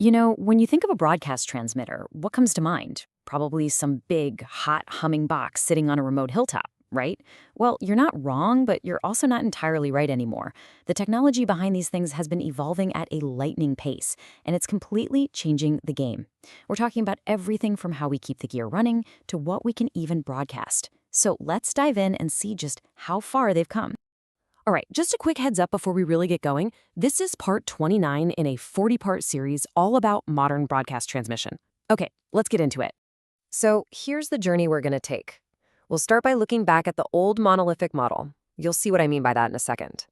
When you think of a broadcast transmitter, what comes to mind? Probably some big, hot, humming box sitting on a remote hilltop, right? Well, you're not wrong, but you're also not entirely right anymore. The technology behind these things has been evolving at a lightning pace, and it's completely changing the game. We're talking about everything from how we keep the gear running to what we can even broadcast. So let's dive in and see just how far they've come. All right, just a quick heads up before we really get going. This is part 29 in a 40-part series all about modern broadcast transmission. Okay, let's get into it. So here's the journey we're going to take. We'll start by looking back at the old monolithic model. You'll see what I mean by that in a second.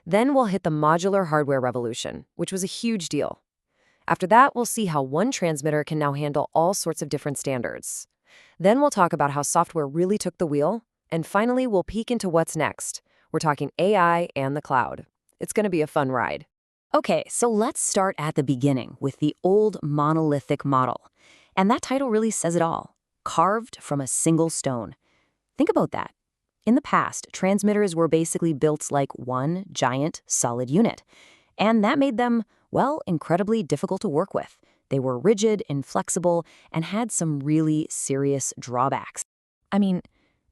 Then we'll hit the modular hardware revolution, which was a huge deal. After that, we'll see how one transmitter can now handle all sorts of different standards. Then we'll talk about how software really took the wheel. And finally, we'll peek into what's next. We're talking AI and the cloud. It's going to be a fun ride. Okay, so let's start at the beginning with the old monolithic model. And that title really says it all. Carved from a single stone. Think about that. In the past, transmitters were basically built like one giant, solid unit. And that made them, well, incredibly difficult to work with. They were rigid, inflexible, and had some really serious drawbacks. I mean,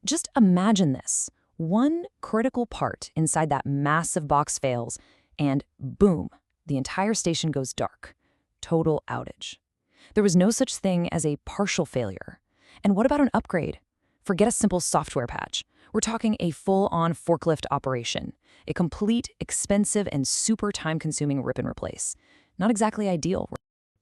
just imagine this. One critical part inside that massive box fails, and boom, the entire station goes dark. Total outage. There was no such thing as a partial failure. And what about an upgrade? Forget a simple software patch. We're talking a full-on forklift operation. A complete, expensive, and super time-consuming rip and replace. Not exactly ideal.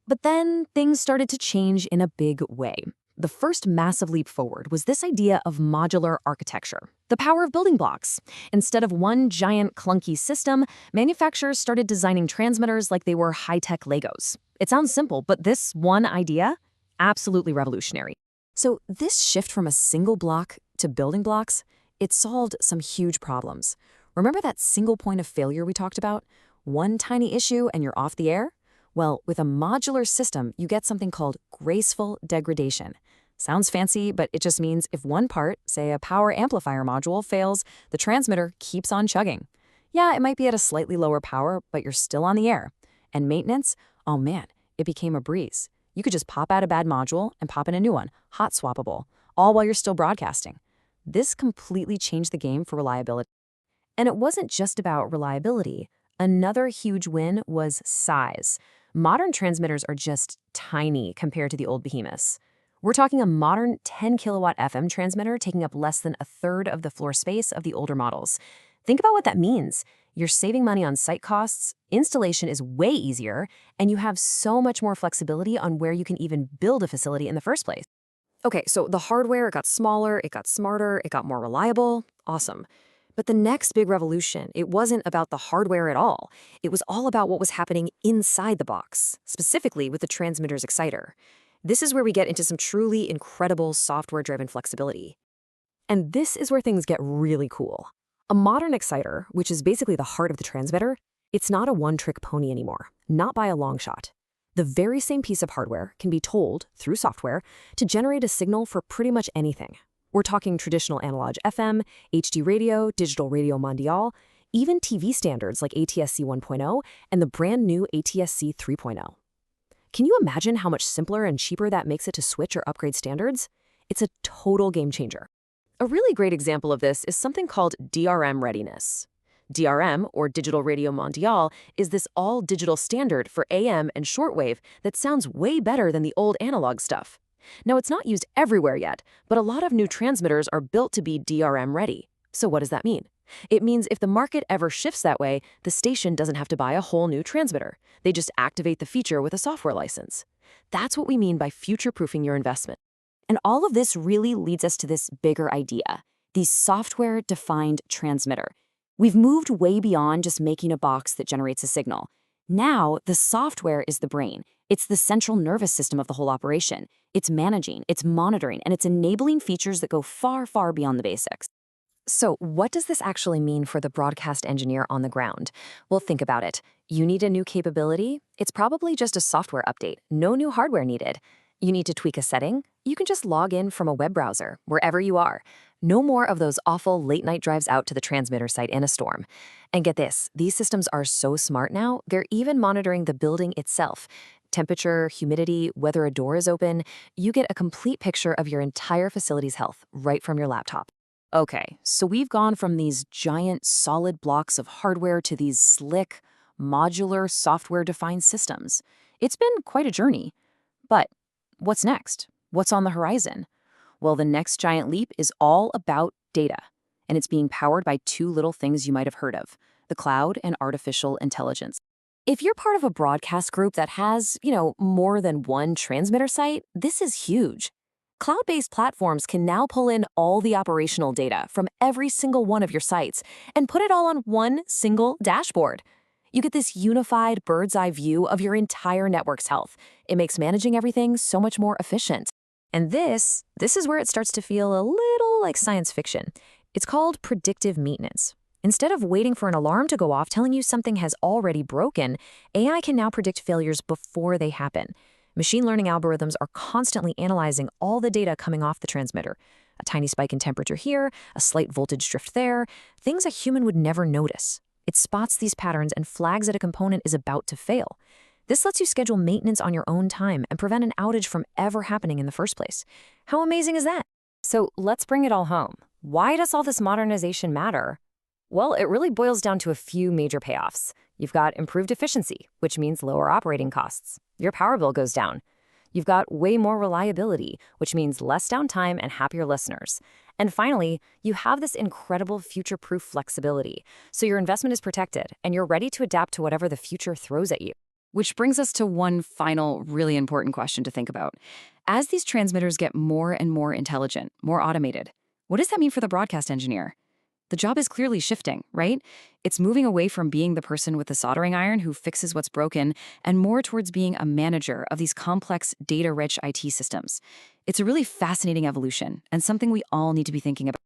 But then things started to change in a big way. The first massive leap forward was this idea of modular architecture, the power of building blocks. Instead of one giant clunky system, manufacturers started designing transmitters like they were high-tech Legos. It sounds simple, but this one idea, absolutely revolutionary. So this shift from a single block to building blocks, it solved some huge problems. Remember that single point of failure we talked about? One tiny issue and you're off the air? Well, with a modular system, you get something called graceful degradation. Sounds fancy, but it just means if one part, say a power amplifier module, fails, the transmitter keeps on chugging. Yeah, it might be at a slightly lower power, but you're still on the air. And maintenance? Oh man, it became a breeze. You could just pop out a bad module and pop in a new one, hot swappable, all while you're still broadcasting. This completely changed the game for reliability. And it wasn't just about reliability. Another huge win was size. Modern transmitters are just tiny compared to the old behemoths. We're talking a modern 10-kilowatt FM transmitter taking up less than a third of the floor space of the older models. Think about what that means. You're saving money on site costs, installation is way easier, and you have so much more flexibility on where you can even build a facility in the first place. Okay, so the hardware, it got smaller, it got smarter, it got more reliable. Awesome. But the next big revolution, it wasn't about the hardware at all. It was all about what was happening inside the box, specifically with the transmitter's exciter. This is where we get into some truly incredible software-driven flexibility. And this is where things get really cool. A modern exciter, which is basically the heart of the transmitter, it's not a one-trick pony anymore, not by a long shot. The very same piece of hardware can be told, through software, to generate a signal for pretty much anything. We're talking traditional analog FM, HD radio, digital radio mondial, even TV standards like ATSC 1.0 and the brand new ATSC 3.0. Can you imagine how much simpler and cheaper that makes it to switch or upgrade standards? It's a total game changer. A really great example of this is something called DRM readiness. DRM, or Digital Radio Mondial, is this all-digital standard for AM and shortwave that sounds way better than the old analog stuff. Now, it's not used everywhere yet, but a lot of new transmitters are built to be DRM ready. So what does that mean? It means if the market ever shifts that way, the station doesn't have to buy a whole new transmitter. They just activate the feature with a software license. That's what we mean by future-proofing your investment. And all of this really leads us to this bigger idea, the software-defined transmitter. We've moved way beyond just making a box that generates a signal. Now, the software is the brain. It's the central nervous system of the whole operation. It's managing, it's monitoring, and it's enabling features that go far, far beyond the basics. So what does this actually mean for the broadcast engineer on the ground? Well, think about it. You need a new capability? It's probably just a software update, no new hardware needed. You need to tweak a setting? You can just log in from a web browser, wherever you are. No more of those awful late-night drives out to the transmitter site in a storm. And get this, these systems are so smart now, they're even monitoring the building itself. temperature, humidity, whether a door is open, you get a complete picture of your entire facility's health right from your laptop. Okay, so we've gone from these giant solid blocks of hardware to these slick, modular, software-defined systems. It's been quite a journey. But what's next? What's on the horizon? Well, the next giant leap is all about data, and it's being powered by two little things you might have heard of: the cloud and artificial intelligence. If you're part of a broadcast group that has, more than one transmitter site, this is huge. Cloud-based platforms can now pull in all the operational data from every single one of your sites and put it all on one single dashboard. You get this unified bird's-eye view of your entire network's health. It makes managing everything so much more efficient. And this is where it starts to feel a little like science fiction. It's called predictive maintenance. Instead of waiting for an alarm to go off telling you something has already broken, AI can now predict failures before they happen. Machine learning algorithms are constantly analyzing all the data coming off the transmitter. A tiny spike in temperature here, a slight voltage drift there, things a human would never notice. It spots these patterns and flags that a component is about to fail. This lets you schedule maintenance on your own time and prevent an outage from ever happening in the first place. How amazing is that? So let's bring it all home. Why does all this modernization matter? Well, it really boils down to a few major payoffs. You've got improved efficiency, which means lower operating costs. Your power bill goes down. You've got way more reliability, which means less downtime and happier listeners. And finally, you have this incredible future-proof flexibility. So your investment is protected, and you're ready to adapt to whatever the future throws at you. Which brings us to one final, really important question to think about. As these transmitters get more and more intelligent, more automated, what does that mean for the broadcast engineer? The job is clearly shifting, right? It's moving away from being the person with the soldering iron who fixes what's broken and more towards being a manager of these complex, data-rich IT systems. It's a really fascinating evolution and something we all need to be thinking about.